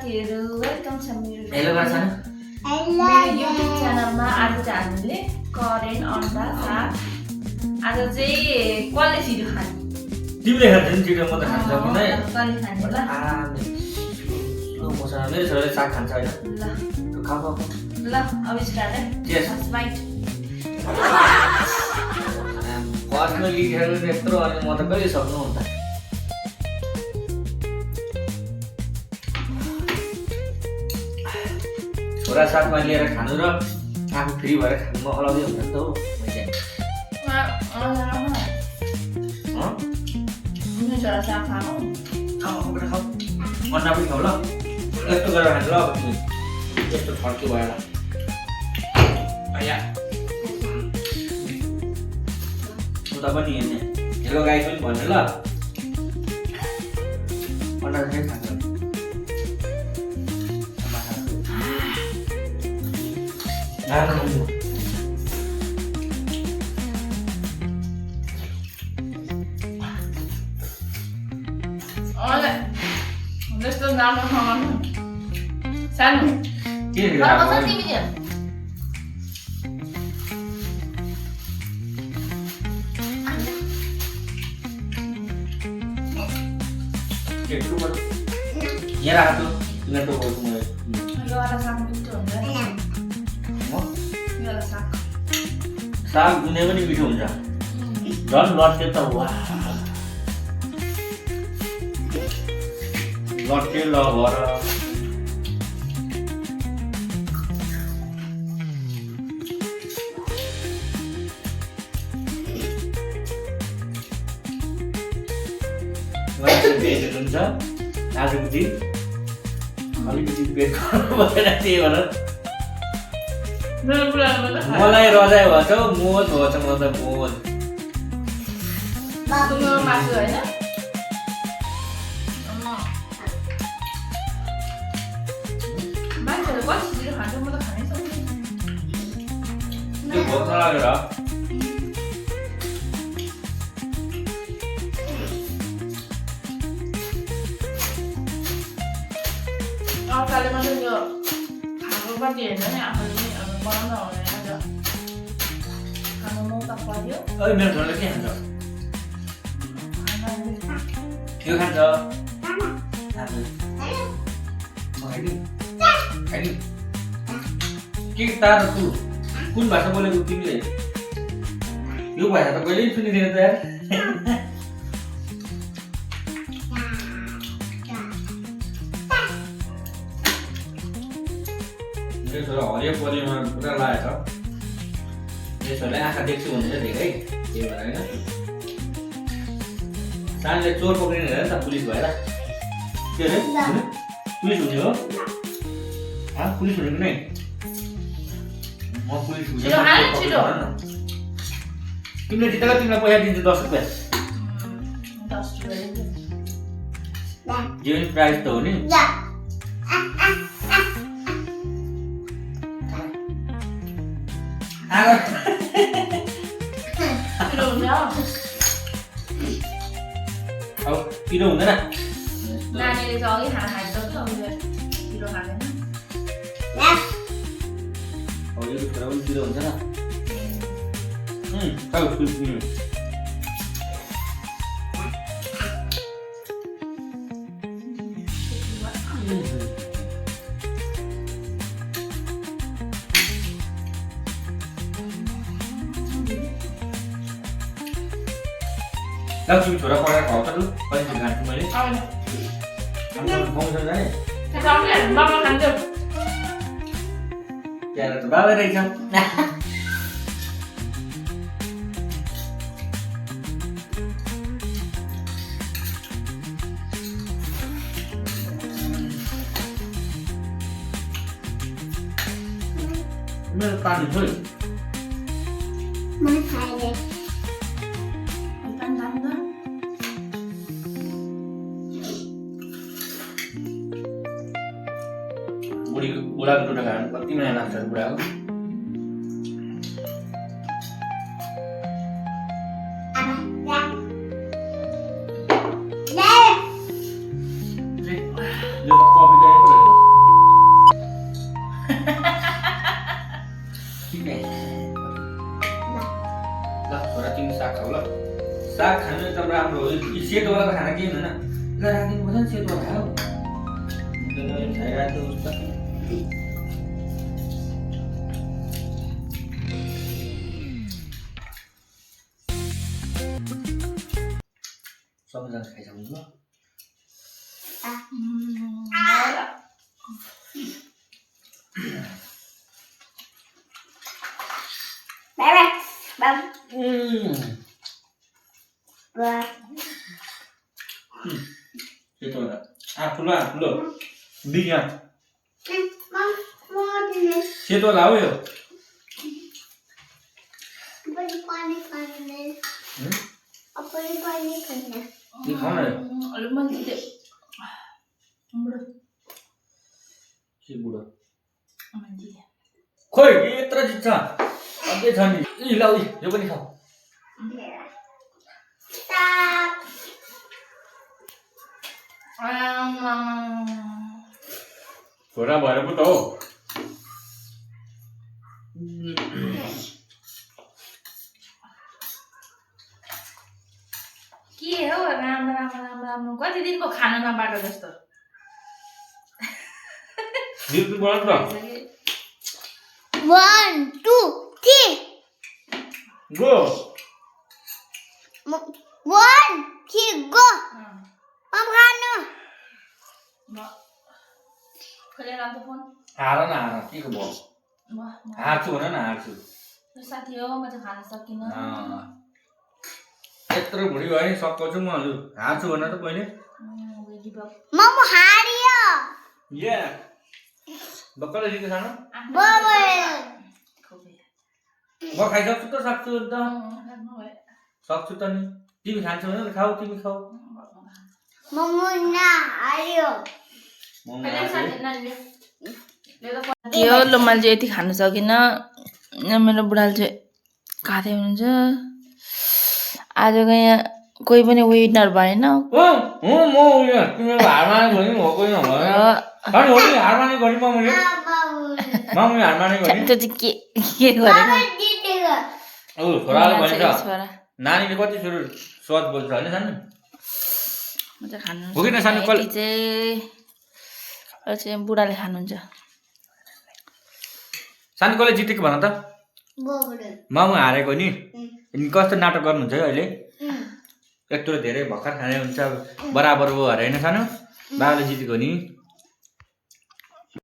साथीहरु वेलकम छ हेलो गर्छ न मेरो युट्युब च्यानलमा आज चाहिँ हामीले करेन्ट अन्डा साग आज चाहिँ कसले छिटो खाने तिमीले खान्छ नि छिटो म त खान सक्दिनँ कसले खाने ल लो मसँग मेरो छोराले साग खान्छ हैन ल खाऊ खाऊ ल अब स्टार्ट है Yes. फर्स्ट बाइट फर्स्टमा लिखेर यत्रो अनि म त कहिले सक्नु हुन्छ छोरा साथमा लिएर खानु र आफू फ्री भएर खानुमा अलग्गै हुन्छ नि त हो मेरो छोरा साग खानु खाऊ अन्डा पनि खाऊ ल यस्तो गरेर खानु ल अब तिमी यस्तो फर्क्यो भएर आया उता पनि हेर्ने हेलो गाइस पनि भन्नु ल अन्डा चाहिँ खान्छ जस्तो राम्रो खानु सानो के अर्को छ तिमी दियो यहाँ राख त तिमीलाई त बोल्छु म यो वाला साग मिठो हुन्छ नि यो वाला साग साग जुनै पनि मिठो हुन्छ झन् लट्टे त वा लट्टे लभर पेटहरू हुन्छ आजको दिन अलिकति पेट भएर त्यही भएर मलाई रजाइ भन्छ मोज भन्छ म त मोज मासु होइन मान्छेहरू कति छिटो खान्छ म त खानै सक्दिनँ त्यो भोक नलागेर अर्काले मात्रै त्यो खानुपट्टि हेर्छ नि आफूले पनि अब बनाउन हुँदैन आज खानु मौका पर्यो मेरो छोराले के खान्छ के खान्छ के तार तु कुन भाषा बोलेको तिमीले यो भाषा त कहिल्यै सुनिदिएन त यार मेरो छोरा हरियो परिमा पुरा लागेको छ मेरो छोराले आँखा देख्छु भने चाहिँ धेरै त्यही भएर होइन सानले चोर पक्रिने हेर नि त पुलिस भएर के अरे पुलिस हुने हो पुलिस हुने कुनै म पुलिस हुने तिमीले जितेको तिमीलाई पैसा दिन्छु 10 रुपियाँ 10 रुपियाँ जीवन प्राइज त हो नि अब पिरो हुँदैन नानीले चाहिँ अघि खाना खाइसक्छ अब पिरो खाँदैन अब यो छोरा पनि पिरो हुन्छ लक्ष्मी छोरा पढाएर खाऊ त लु कहिले खान्छु मैले पाउँछ जाने बाबा खान्छ त्यहाँ त बाबै रहेछ मेरो पानी खोइ मैले खाएँ बुढाको टुटा खानु कति महिना लाग्छ बुढाको यो कफी चाहिएको रहेछ सेतोवालाको खाना केही हुँदैन ल राखिदिनु पर्छ नि सेतोवाला हो खाइरहेको उस्तो सबैजना खाइसक्नु सेतोवाला ठुलो बिग यहाँ सेतोवाला हो यो यो खाऊ न के बुढो खोइ यत्रो चिज छ अझै छ नि ल यो पनि खाऊ छोरा भएर पो त हो के हो राम्रो कति दिनको खाना नपाएको जस्तो बिल्कुल बनाउँछ 1 2 3 गो 1 2 go Om खानु खोलेर आउँछ फोन हार न हार के को भयो हार्छु भन न हार्छु साथी हो म चाहिँ खान सकिनँ यत्रो भुँडी भयो नि सक्छु म लु हार्छु भन त पहिले मम हारियो या बक्कले जिते खानु बाबा म खाइसक्छु त सक्छु त सक्छु त नि तिमी खान्छौ भने खाऊ तिमी खाऊ मम ना हारियो यो ल मैले चाहिँ यति खान सकिनँ मेरो बुढाले चाहिँ खाँदै हुनुहुन्छ आजको यहाँ कोही पनि विनर भएन म उयो तिम्रो हारमाने गरि हो कोही नभयो अनि हो नि हारमाने गरि म मैले हारमाने गरि त्यो चाहिँ के गरेको ओ छोराले भन्छ नानीले कति सुरु स्वाद बोल्छ हैन सानो म चाहिँ खानु हो कि न सानो कल चाहिँ बुढाले खानुहुन्छ सानो कसले जितेको भन त बाबुले म हारेको नि कस्तो नाटक गर्नुहुन्छ है अहिले यत्रो धेरै भर्खर खाने हुन्छ बराबर हो अरे हैन सानो बाबाले जितेको नि